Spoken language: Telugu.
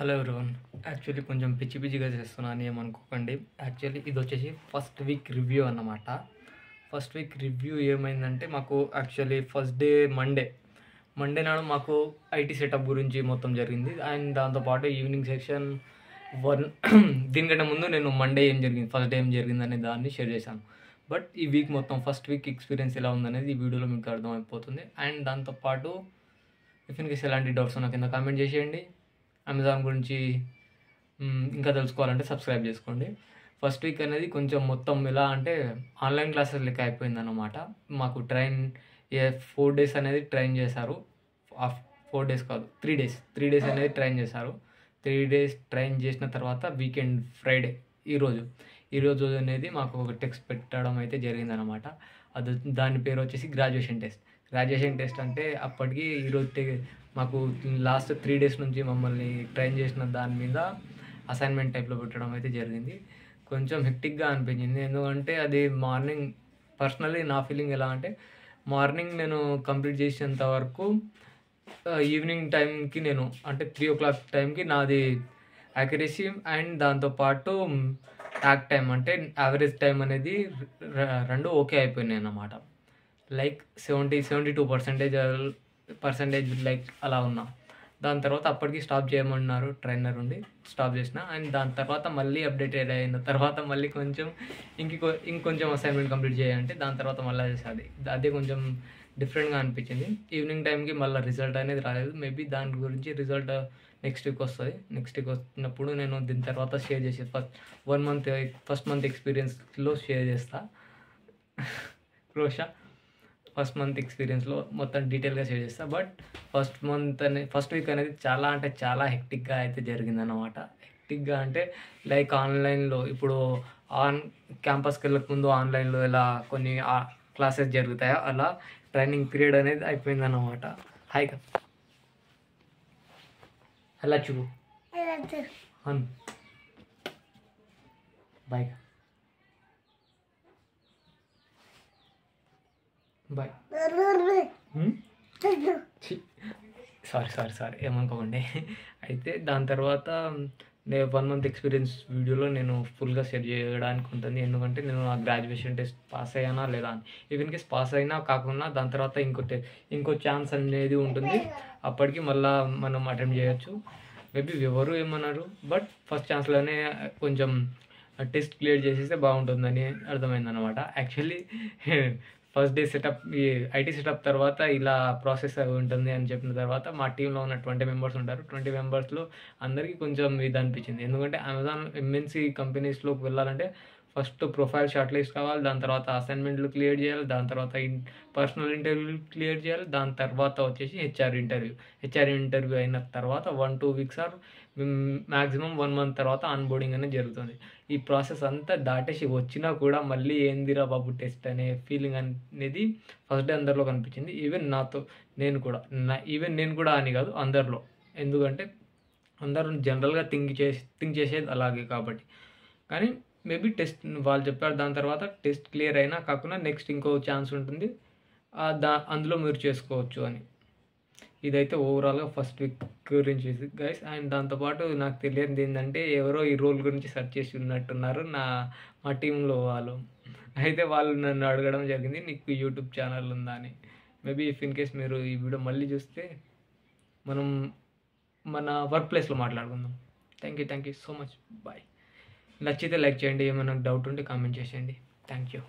Hello everyone. యాక్చువల్లీ కొంచెం పిచ్చి పిచ్చిగా చేస్తున్నాను ఏమనుకోకండి. యాక్చువల్లీ ఇది వచ్చేసి ఫస్ట్ వీక్ రివ్యూ అన్నమాట. ఫస్ట్ వీక్ రివ్యూ ఏమైందంటే మాకు యాక్చువల్లీ ఫస్ట్ డే మండే నాడు మాకు ఐటీ సెటప్ గురించి మొత్తం జరిగింది. అండ్ దాంతోపాటు ఈవినింగ్ సెక్షన్ వన్ దీనికంటే ముందు నేను మండే ఏం జరిగింది, ఫస్ట్ డే ఏం జరిగింది అనే దాన్ని షేర్ చేశాను. బట్ ఈ వీక్ మొత్తం ఫస్ట్ వీక్ ఎక్స్పీరియన్స్ ఎలా ఉందనేది ఈ వీడియోలో మీకు అర్థమైపోతుంది. అండ్ దాంతోపాటు ఇఫ్ ఇన్ కేస్ ఎలాంటి డౌట్స్ ఉన్నా కింద కామెంట్ చేసేయండి. అమెజాన్ గురించి ఇంకా తెలుసుకోవాలంటే సబ్స్క్రైబ్ చేసుకోండి. ఫస్ట్ వీక్ అనేది కొంచెం మొత్తం ఎలా అంటే ఆన్లైన్ క్లాసెస్ లెక్క అయిపోయిందన్నమాట. మాకు 4 days అనేది ట్రైన్ చేశారు. 4 days కాదు, 3 days అనేది ట్రైన్ చేశారు. 3 days ట్రైన్ చేసిన తర్వాత వీకెండ్ ఫ్రైడే ఈరోజు అనేది మాకు ఒక టెక్స్ట్ పెట్టడం అయితే జరిగిందనమాట. దాని పేరు వచ్చేసి గ్రాడ్యుయేషన్ టెస్ట్ అంటే అప్పటికి ఈరోజు మాకు లాస్ట్ 3 days నుంచి మమ్మల్ని ట్రైన్ చేసిన దాని మీద అసైన్మెంట్ టైప్లో పెట్టడం అయితే జరిగింది. కొంచెం హెక్టిక్గా అనిపించింది, ఎందుకంటే అది మార్నింగ్ పర్సనలీ నా ఫీలింగ్ ఎలా అంటే మార్నింగ్ నేను కంప్లీట్ చేసేంత వరకు ఈవినింగ్ టైంకి నేను అంటే 3 o'clock టైంకి నాది యాక్యురసీ అండ్ దాంతోపాటు టాక్ టైం అంటే యావరేజ్ టైం అనేది రెండు ఓకే అయిపోయినాయి అన్నమాట. లైక్ 72% లైక్ అలా ఉన్నా. దాని తర్వాత అప్పటికి స్టాప్ చేయమన్నారు ట్రైనర్ ఉండి, స్టాప్ చేసిన. అండ్ దాని తర్వాత మళ్ళీ అప్డేటెడ్ అయిన తర్వాత మళ్ళీ ఇంకొంచెం అసైన్మెంట్ కంప్లీట్ చేయాలంటే దాని తర్వాత మళ్ళీ చేసేది. అదే కొంచెం డిఫరెంట్గా అనిపించింది. ఈవినింగ్ టైంకి మళ్ళీ రిజల్ట్ అనేది రాలేదు. మేబీ దాని గురించి రిజల్ట్ నెక్స్ట్ వీక్ వస్తుంది. నెక్స్ట్ వీక్ వచ్చినప్పుడు నేను దీని తర్వాత షేర్ చేసి ఫస్ట్ మంత్ ఎక్స్పీరియన్స్లో షేర్ చేస్తా. ఫస్ట్ మంత్ ఎక్స్పీరియన్స్లో మొత్తం డీటెయిల్గా షేర్ చేస్తా. బట్ ఫస్ట్ వీక్ అనేది చాలా అంటే చాలా హెక్టిక్గా అయితే జరిగిందన్నమాట. హెక్టిక్గా అంటే లైక్ ఆన్లైన్లో ఇప్పుడు క్యాంపస్కి వెళ్ళకముందు ఆన్లైన్లో ఎలా కొన్ని క్లాసెస్ జరుగుతాయో అలా ట్రైనింగ్ పీరియడ్ అనేది అయిపోయిందన్నమాట. హాయిగా అలా చూడు బాయ్ బాయ్. సారీ ఏమనుకోకండి. అయితే దాని తర్వాత నేను 1 month ఎక్స్పీరియన్స్ వీడియోలో నేను ఫుల్గా షేర్ చేయడానికి ఉంటుంది, ఎందుకంటే నేను ఆ గ్రాడ్యుయేషన్ టెస్ట్ పాస్ అయ్యానా లేదా అని. ఈవెన్ కేస్ పాస్ అయినా కాకుండా దాని తర్వాత ఇంకో ఛాన్స్ అనేది ఉంటుంది. అప్పటికి మళ్ళీ మనం అటెంప్ట్ చేయొచ్చు. మేబీ ఎవరు ఏమన్నారు, బట్ ఫస్ట్ ఛాన్స్లోనే కొంచెం టెస్ట్ క్లియర్ చేసేస్తే బాగుంటుందని అర్థమైందనమాట. యాక్చువల్లీ ఫస్ట్ డే సెటప్ ఈ ఐటీ సెటప్ తర్వాత ఇలా ప్రాసెస్ ఉంటుంది అని చెప్పిన తర్వాత మా టీంలో ఉన్న 20 members ఉంటారు. 20 members అందరికీ కొంచెం ఇది అనిపించింది, ఎందుకంటే అమెజాన్ ఎంఎన్సీ కంపెనీస్లోకి వెళ్ళాలంటే ఫస్ట్ ప్రొఫైల్ షార్ట్ లిస్ట్ కావాలి, దాని తర్వాత అసైన్మెంట్లు క్లియర్ చేయాలి, దాని తర్వాత పర్సనల్ ఇంటర్వ్యూలు క్లియర్ చేయాలి, దాని తర్వాత వచ్చేసి హెచ్ఆర్ ఇంటర్వ్యూ అయిన తర్వాత 1-2 weeks ఆర్ మ్యాక్సిమం 1 month తర్వాత ఆన్బోర్డింగ్ అనేది జరుగుతుంది. ఈ ప్రాసెస్ అంతా దాటేసి వచ్చినా కూడా మళ్ళీ ఏందిరా బాబు టెస్ట్ అనే ఫీలింగ్ అనేది ఫస్ట్ డే అందరిలో కనిపించింది. ఈవెన్ నేను కూడా అని కాదు, అందరిలో. ఎందుకంటే అందరూ జనరల్గా థింక్ చేసేది అలాగే కాబట్టి. కానీ మేబీ టెస్ట్ వాళ్ళు చెప్పారు, దాని తర్వాత టెస్ట్ క్లియర్ అయినా కాకుండా నెక్స్ట్ ఇంకో ఛాన్స్ ఉంటుంది, అందులో మీరు చేసుకోవచ్చు అని. ఇదైతే ఓవరాల్గా ఫస్ట్ వీక్ గురించి గైస్. అండ్ దాంతోపాటు నాకు తెలియనిది ఏంటంటే ఎవరో ఈ రోల్ గురించి సెర్చ్ చేసి ఉన్నట్టున్నారు మా టీంలో వాళ్ళు. అయితే వాళ్ళు నన్ను అడగడం జరిగింది, నీకు యూట్యూబ్ ఛానల్ ఉందా అని. మేబీ ఇఫ్ ఇన్ కేస్ మీరు ఈ వీడియో మళ్ళీ చూస్తే మనం మన వర్క్ ప్లేస్లో మాట్లాడుకుందాం. Thank you so much. Bye. నచ్చితే లైక్ చేయండి, ఏమైనా డౌట్ ఉంటే కామెంట్ చేసేయండి. Thank you.